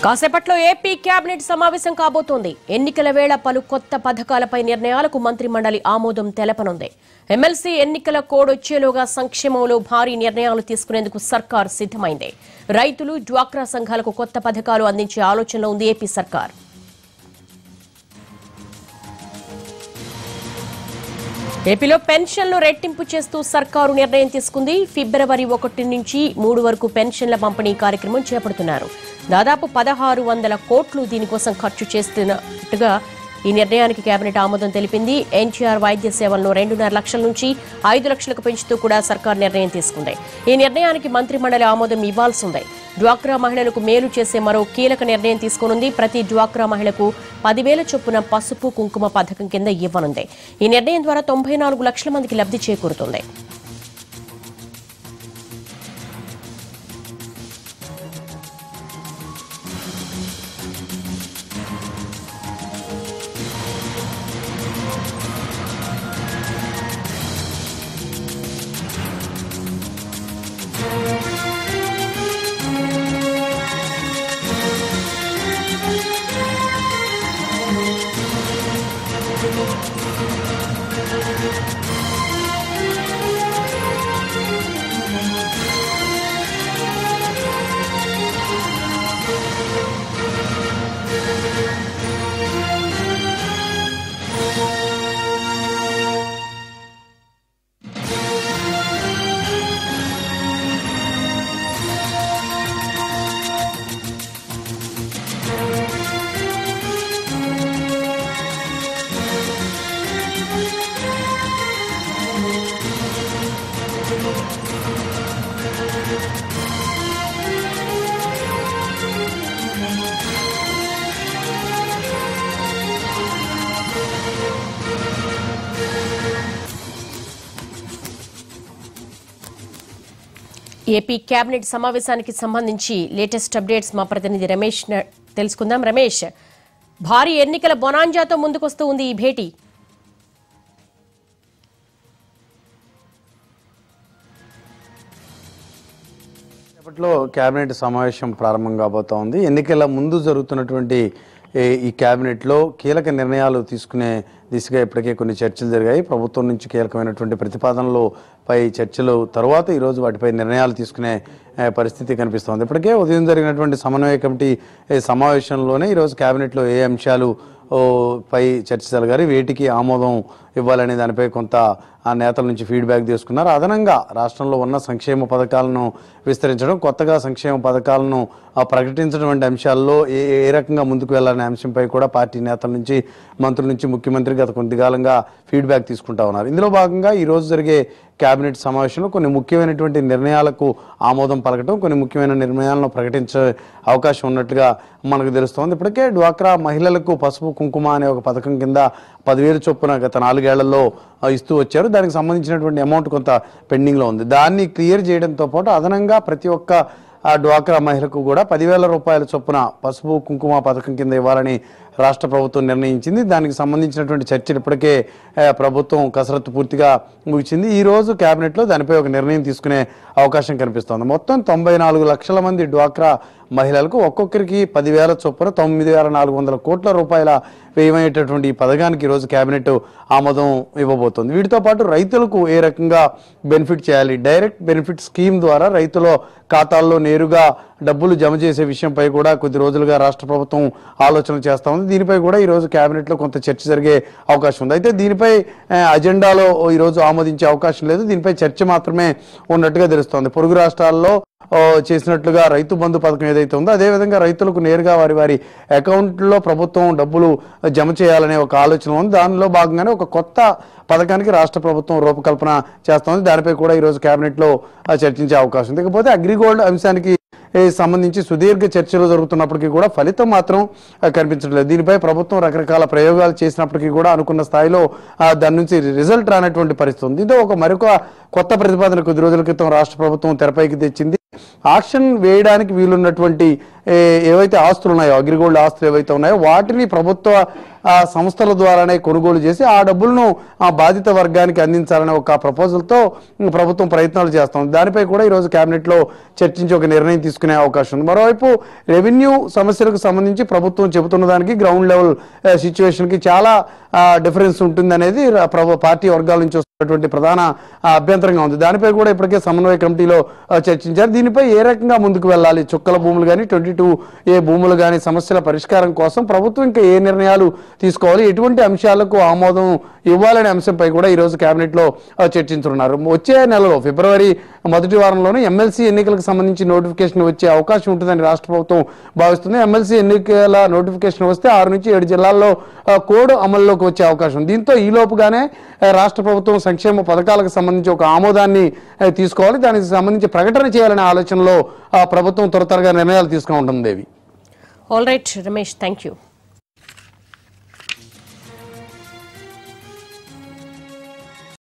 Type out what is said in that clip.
కాసేపట్లో AP cabinet సమావేశం కాబోతోంది. ఎన్నికల వేళ పలు కొత్త పథకాలపై నిర్ణయాలకు మంత్రి మండలి ఆమోదం తెలపనుంది. ఎమ్మెల్సీ ఎన్నికల కోడ్ వచ్చేలోగా సంక్షేమంలో భారీ నిర్ణయాలు తీసుకునేందుకు సర్కార్ సిద్ధమైంది. రైతులు, డ్వాక్రా సంఘాలకు కొత్త పథకాలు అందించే ఆలోచనలో ఉంది ఏపీ సర్కార్. ఏపీలో పెన్షన్లు రెట్టింపు చేస్తూ సర్కారు నిర్ణయం తీసుకుంది. ఫిబ్రవరి 1 నుంచి 3 వరకు పెన్షన్ల పంపిణీ కార్యక్రమం చేపడుతున్నారు. దాదాపు 1600 కోట్లు దీనికోసం ఖర్చు చేస్తున్నట్టుగా ఈ నిర్ణయానికి కేబినెట్ ఆమోదం తెలిపింది. ఎన్టీఆర్ వైద్య సేవలను 2.5 లక్షల నుంచి 5 లక్షలకు పెంచుతూ కూడా సర్కార్ నిర్ణయం తీసుకుంది. ఈ నిర్ణయానికి మంత్రి మండలి ఆమోదం ఇవ్వాల్సి ఉంది. డ్వాక్రా మహిళలకు మేలు చేసే మరో కీలక నిర్ణయం తీసుకోనుంది. ప్రతి డ్వాక్రా మహిళకు 10,000 చొప్పున పసుపు కుంకుమ పథకం కింద ఇవ్వనుంది. ఈ నిర్ణయం ద్వారా 94 లక్షల మందికి లబ్ధి చేకూరుతుంది. ఏపీ కేబినెట్ సమావేశానికి సంబంధించి లేటెస్ట్ అప్డేట్స్ మా ప్రతినిధి రమేష్ తెలుసుకుందాం. రమేష్, భారీ ఎన్నికల బొనాంజాతో ముందుకొస్తూ ఉంది ఈ భేటీ. రేపట్లో కేబినెట్ సమావేశం ప్రారంభం కాబోతోంది. ఎన్నికల ముందు జరుగుతున్నటువంటి ఈ కేబినెట్లో కీలక నిర్ణయాలు తీసుకునే దిశగా ఇప్పటికే కొన్ని చర్చలు జరిగాయి. ప్రభుత్వం నుంచి కీలకమైనటువంటి ప్రతిపాదనలపై చర్చలు తర్వాత ఈరోజు వాటిపై నిర్ణయాలు తీసుకునే పరిస్థితి కనిపిస్తోంది. ఇప్పటికే ఉదయం జరిగినటువంటి సమన్వయ కమిటీ సమావేశంలోనే ఈరోజు కేబినెట్లో ఏ అంశాలు పై చర్చ జరగాలి, వేటికి ఆమోదం ఇవ్వాలనే దానిపై కొంత ఆ నేతల నుంచి ఫీడ్బ్యాక్ తీసుకున్నారు. అదనంగా రాష్ట్రంలో ఉన్న సంక్షేమ పథకాలను విస్తరించడం, కొత్తగా సంక్షేమ పథకాలను ప్రకటించడం వంటి అంశాల్లో ఏ రకంగా ముందుకు వెళ్లాలనే అంశంపై కూడా పార్టీ నేతల నుంచి, మంత్రుల నుంచి ముఖ్యమంత్రి గత కొద్దికాలంగా ఫీడ్బ్యాక్ తీసుకుంటా ఉన్నారు. ఇందులో భాగంగా ఈరోజు జరిగే కేబినెట్ సమావేశంలో కొన్ని ముఖ్యమైనటువంటి నిర్ణయాలకు ఆమోదం పలకటం, కొన్ని ముఖ్యమైన నిర్ణయాలను ప్రకటించే అవకాశం ఉన్నట్లుగా మనకు తెలుస్తోంది. ఇప్పటికే డ్వాక్రా మహిళలకు పసుపు కుంకుమ అనే ఒక పథకం కింద 10,000 చొప్పున గత 4 ఏళ్లలో ఇస్తూ వచ్చారు. దానికి సంబంధించినటువంటి అమౌంట్ కొంత పెండింగ్లో ఉంది. దాన్ని క్లియర్ చేయడంతో పాటు అదనంగా ప్రతి ఒక్క డ్వాక్రా మహిళకు కూడా 10,000 రూపాయల చొప్పున పసుపు కుంకుమ పథకం కింద ఇవ్వాలని రాష్ట్ర ప్రభుత్వం నిర్ణయించింది. దానికి సంబంధించినటువంటి చర్చలు ఇప్పటికే ప్రభుత్వం కసరత్తు పూర్తిగా ముగిసింది. ఈ రోజు కేబినెట్లో దానిపై ఒక నిర్ణయం తీసుకునే అవకాశం కనిపిస్తోంది. మొత్తం 94 లక్షల మంది డ్వాక్రా మహిళలకు ఒక్కొక్కరికి 10,000 చొప్పున 9,400 కోట్ల రూపాయల వ్యయమయ్యేటటువంటి ఈ పథకానికి ఈరోజు కేబినెట్ ఆమోదం ఇవ్వబోతోంది. వీటితో పాటు రైతులకు ఏ రకంగా బెనిఫిట్ చేయాలి, డైరెక్ట్ బెనిఫిట్ స్కీమ్ ద్వారా రైతుల ఖాతాల్లో నేరుగా డబ్బులు జమ చేసే విషయంపై కూడా కొద్ది రోజులుగా రాష్ట్ర ప్రభుత్వం ఆలోచనలు చేస్తా ఉంది. దీనిపై కూడా ఈరోజు కేబినెట్లో కొంత చర్చ జరిగే అవకాశం ఉంది. అయితే దీనిపై అజెండాలో ఈరోజు ఆమోదించే అవకాశం లేదు. దీనిపై చర్చ మాత్రమే ఉన్నట్టుగా తెలుస్తోంది. పొరుగు రాష్ట్రాల్లో చేసినట్లుగా రైతు బంధు పథకం ఏదైతే ఉందో అదేవిధంగా రైతులకు నేరుగా వారి అకౌంట్లో ప్రభుత్వం డబ్బులు జమ చేయాలనే ఒక ఆలోచన ఉంది. దానిలో భాగంగానే ఒక కొత్త పథకానికి రాష్ట్ర ప్రభుత్వం రూపకల్పన చేస్తోంది. దానిపై కూడా ఈరోజు కేబినెట్లో చర్చించే అవకాశం ఉంది. ఇకపోతే అగ్రిగోల్డ్ అంశానికి సంబంధించి సుదీర్ఘ చర్చలు జరుగుతున్నప్పటికీ కూడా ఫలితం మాత్రం కనిపించట్లేదు. దీనిపై ప్రభుత్వం రకరకాల ప్రయోగాలు చేసినప్పటికీ కూడా అనుకున్న స్థాయిలో దాని నుంచి రిజల్ట్ రానటువంటి పరిస్థితి ఉంది. దీంతో మరొక కొత్త ప్రతిపాదన కొద్ది రోజుల క్రితం రాష్ట్ర ప్రభుత్వం తెరపైకి తెచ్చింది. ఆక్షన్ వేయడానికి వీలున్నటువంటి ఏవైతే ఆస్తులు ఉన్నాయో, అగ్రిగోల్డ్ ఆస్తులు ఏవైతే ఉన్నాయో వాటిని ప్రభుత్వ సంస్థల ద్వారానే కొనుగోలు చేసి ఆ డబ్బులను ఆ బాధిత వర్గానికి అందించాలనే ఒక ప్రపోజల్తో ప్రభుత్వం ప్రయత్నాలు చేస్తుంది. దానిపై కూడా ఈరోజు కేబినెట్లో చర్చించి ఒక నిర్ణయం తీసుకునే అవకాశం ఉంది. మరోవైపు రెవెన్యూ సమస్యలకు సంబంధించి ప్రభుత్వం చెబుతున్న దానికి గ్రౌండ్ లెవెల్ సిచ్యువేషన్కి చాలా డిఫరెన్స్ ఉంటుంది అనేది పార్టీ వర్గాల నుంచి వస్తున్నటువంటి ప్రధాన అభ్యంతరంగా ఉంది. దానిపై కూడా ఇప్పటికే సమన్వయ కమిటీలో చర్చించారు. దీనిపై ఏ రకంగా ముందుకు వెళ్ళాలి, చుక్కల భూములు కానీ 22A భూములు కానీ సమస్యల పరిష్కారం కోసం ప్రభుత్వం ఇంకా ఏ నిర్ణయాలు తీసుకోవాలి, ఎటువంటి అంశాలకు ఆమోదం ఇవ్వాలనే అంశంపై కూడా ఈరోజు కేబినెట్లో చర్చించున్నారు. వచ్చే నెలలో ఫిబ్రవరి మొదటి వారంలోనే ఎమ్మెల్సీ ఎన్నికలకు సంబంధించి నోటిఫికేషన్ వచ్చే అవకాశం ఉంటుందని రాష్ట్ర ప్రభుత్వం భావిస్తుంది. ఎమ్మెల్సీ ఎన్నికల నోటిఫికేషన్ వస్తే 6 నుంచి 7 జిల్లాల్లో కోడ్ అమల్లోకి వచ్చే అవకాశం. దీంతో ఈ లోపుగానే రాష్ట్ర ప్రభుత్వం సంక్షేమ పథకాలకు సంబంధించి ఒక ఆమోదాన్ని తీసుకోవాలి, దానికి సంబంధించి ప్రకటన చేయాలనే ఆలోచనలో ప్రభుత్వం త్వరగా నిర్ణయాలు తీసుకుంటుంది. Devi. All right Ramesh, thank you.